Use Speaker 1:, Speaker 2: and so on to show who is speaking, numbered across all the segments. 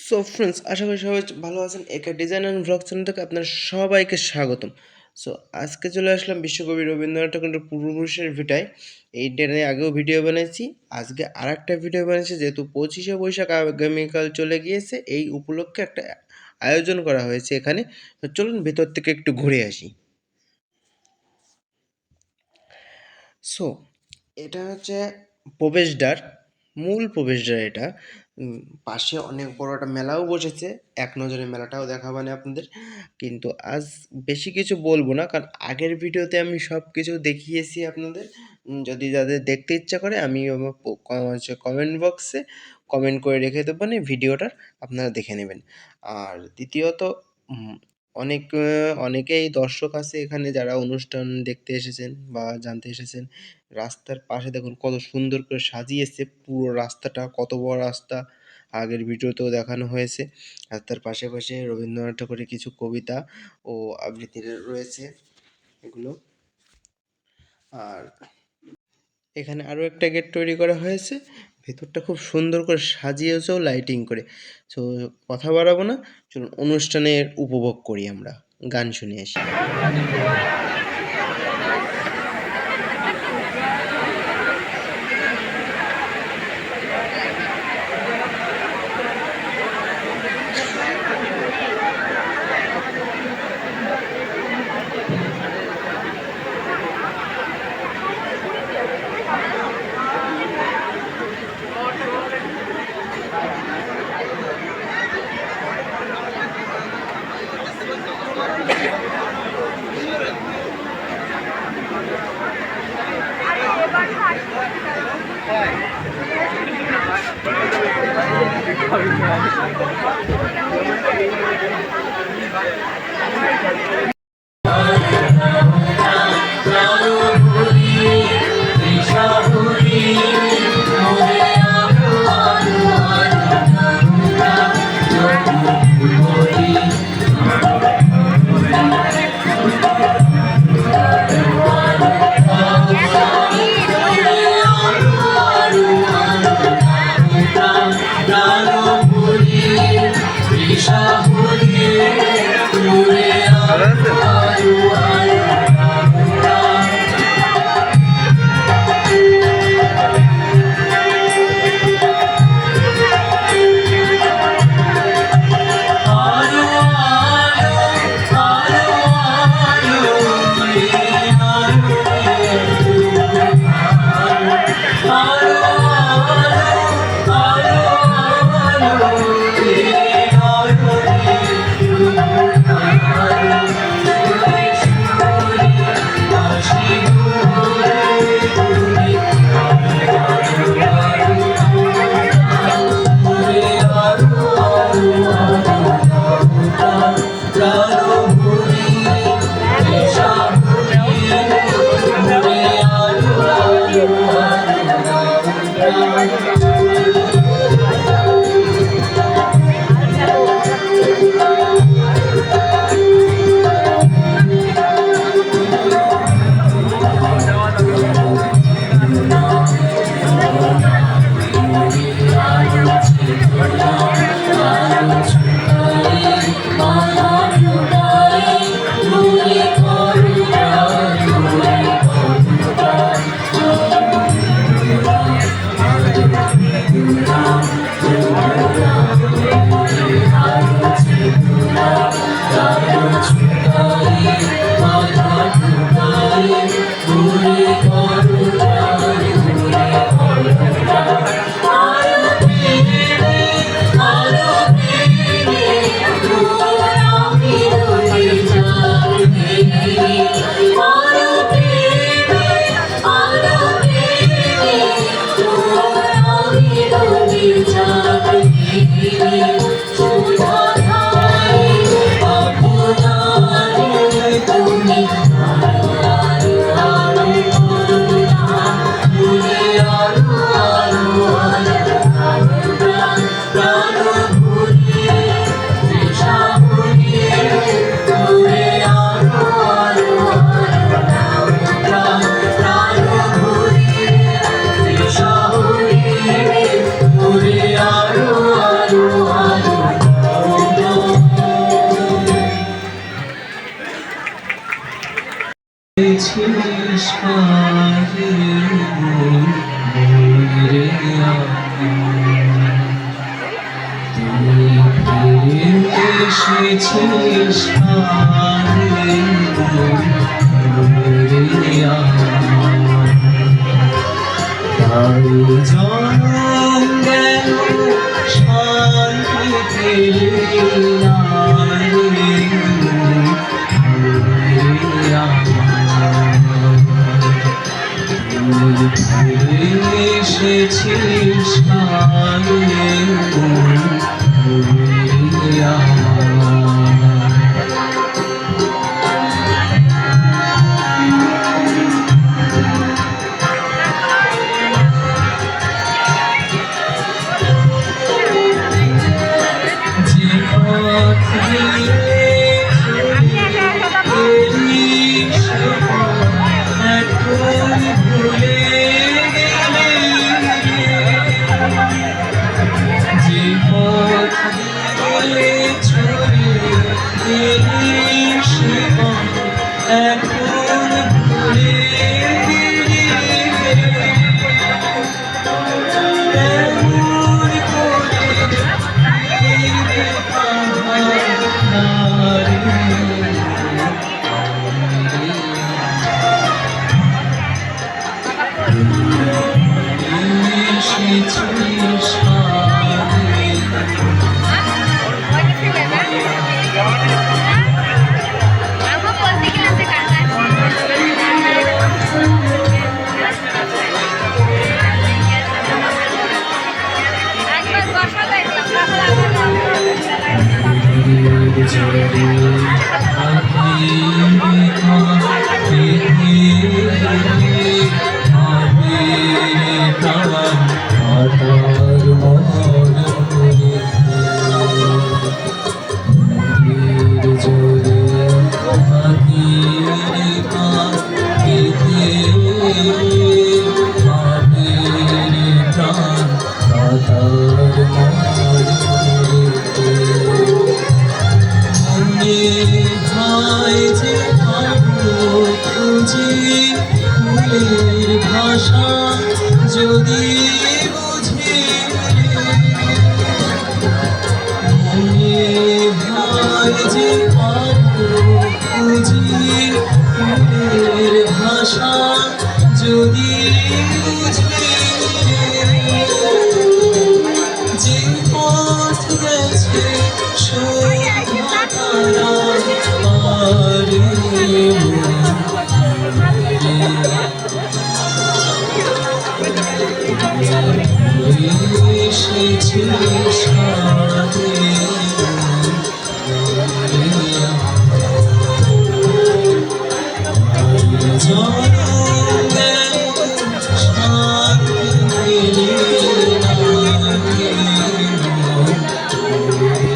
Speaker 1: So friends, আশা করি সবাই ভালো আছেন। একা ডিজাইন অ্যান্ড ব্লগ চ্যানেল থেকে আপনার সবাইকে স্বাগতম। সো আজকে চলে আসলাম বিশ্বকবি রবীন্দ্রনাথ ঠাকুরের পূর্বপুরুষের ভিটায়। এইটা নিয়ে আগেও ভিডিও বানিয়েছি, আজকে আর একটা ভিডিও বানিয়েছি। যেহেতু 25শে বৈশাখ আগামীকাল চলে গিয়েছে, এই উপলক্ষে একটা আয়োজন করা হয়েছে এখানে। তো চলুন ভেতর থেকে একটু ঘুরে আসি। সো এটা হচ্ছে প্রবেশদ্বার, মূল প্রবেশদ্বার এটা। পাশে অনেক বড় একটা মেলাও বসেছে, এক নজরে মেলাটাও দেখাবানে আপনাদের। কিন্তু আজ বেশি কিছু বলবো না, কারণ আগের ভিডিওতে আমি সব কিছু দেখিয়েছি আপনাদের। যদি যাদের দেখতে ইচ্ছা করে আমি কমেন্ট বক্সে কমেন্ট করে রেখে দেবো, মানে ভিডিওটার আপনারা দেখে নেবেন। আর দ্বিতীয়ত অনেকেই দর্শক আছে এখানে যারা অনুষ্ঠান দেখতে এসেছেন বা জানতে এসেছেন। রাস্তার পাশে দেখুন কত সুন্দর করে সাজিয়েছে পুরো রাস্তাটা, কত বড় রাস্তা আগের ভিডিওতেও দেখানো হয়েছে। রাস্তার পাশে পাশে রবীন্দ্রনাথ ঠাকুরের কিছু কবিতা ও আবৃত্তি রয়েছে এগুলো। আর এখানে আরও একটা গেট তৈরি করা হয়েছে, ভেতরটা খুব সুন্দর করে সাজিয়েছেও লাইটিং করে। সো কথা বাড়াবো না, চলুন অনুষ্ঠানের উপভোগ করি, আমরা গান শুনে আসি।
Speaker 2: এসেছিস কানে রে আমার, তাই জনম গেল শান্তি পেলি না রে আমার। এসেছিস কানে যে পথ দিয়ে এলি সে পথ এখন ভুলে গেলি, যে পথ দিয়ে চলে এলি সে পথ এখন ভুলে গেলি, কেমন করে ফিরবে আমার এসেছিস কানে জোরে আঁখি ভাবে প্রাণ আতার মনের জোরে আঁখি ভাবে প্রাণ আতার মনে হয় যে পাবো খুঁজে ফুলের ভাষা যদি বুঝে, মনে হয় যে পাবো খুঁজে ফুলের ভাষা যদি বুঝে, যে পথ গেছে শোভাতারা পারে এসেছিস কানে জনম গেল শান্তি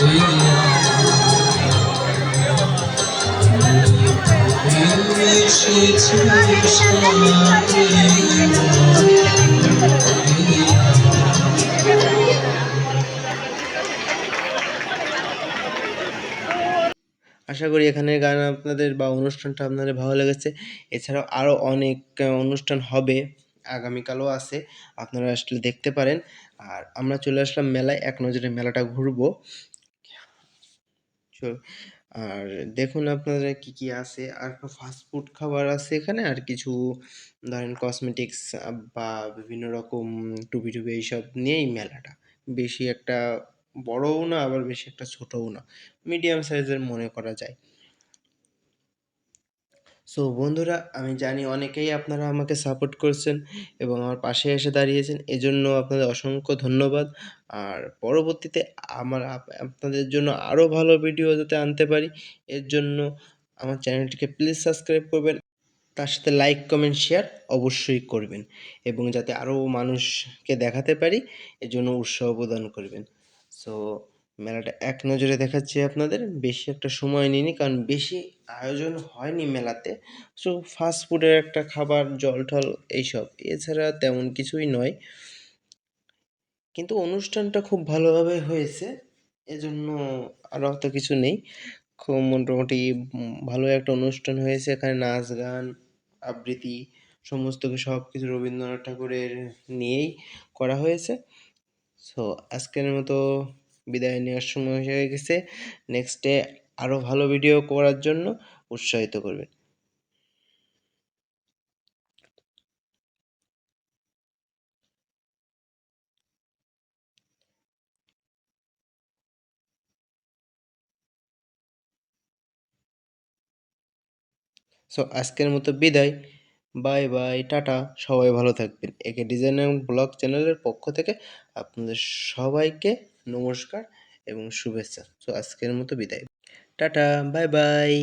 Speaker 2: পেলি না রে এসেছিস
Speaker 1: আশা করি এখানের গান আপনাদের বা অনুষ্ঠানটা আপনাদের ভালো লেগেছে। এছাড়াও আরও অনেক অনুষ্ঠান হবে, আগামীকালও আছে, আপনারা আসলে দেখতে পারেন। আর আমরা চলে আসলাম মেলায়, এক নজরে মেলাটা ঘুরবো। আর দেখুন আপনারা কি কি আছে, আর ফাস্ট ফুড খাবার আছে এখানে, আর কিছু ধরেন কসমেটিক্স বা বিভিন্ন রকম টুপি টুপি এইসব নিয়েই মেলাটা। বেশি একটা বড়ও না, আবার বেশি একটা ছোটও না, মিডিয়াম সাইজের মনে করা যায়। সো বন্ধুরা, আমি জানি অনেকেই আপনারা আমাকে সাপোর্ট করছেন এবং আমার পাশে এসে দাঁড়িয়েছেন, এজন্য আপনাদের অসংখ্য ধন্যবাদ। আর পরবর্তীতে আপনাদের জন্য আরও ভালো ভিডিও যাতে আনতে পারি, এর জন্য আমার চ্যানেলটিকে প্লিজ সাবস্ক্রাইব করবেন, তার সাথে লাইক কমেন্ট শেয়ার অবশ্যই করবেন, এবং যাতে আরও মানুষকে দেখাতে পারি এজন্য উৎসাহ প্রদান করবেন। সো মেলাটা এক নজরে দেখাচ্ছি আপনাদের, বেশি একটা সময় নিইনি কারণ বেশি আয়োজন হয়নি মেলাতে। সো ফাস্ট ফুডের একটা খাবার, জল টল এইসব, এছাড়া তেমন কিছুই নয়, কিন্তু অনুষ্ঠানটা খুব ভালোভাবে হয়েছে, এজন্য আর অত কিছু নেই। খুব মোটামুটি ভালো একটা অনুষ্ঠান হয়েছে, এখানে নাচ গান আবৃত্তি সমস্ত সব কিছু রবীন্দ্রনাথ ঠাকুরের নিয়েই করা হয়েছে। সো আজকের মতো বিদায় নেওয়ার সময় হয়ে গেছে। নেক্সটে আরও ভালো ভিডিও করার জন্য উৎসাহিত করবেন। সো আজকের মতো বিদায়। Bye bye, tata. সবাই ভালো থাকবেন। একে ডিজাইন এবং ব্লগ চ্যানেলের পক্ষ থেকে আপনাদের সবাইকে নমস্কার এবং শুভেচ্ছা। সো আজকের মতো বিদায়। Tata, bye bye.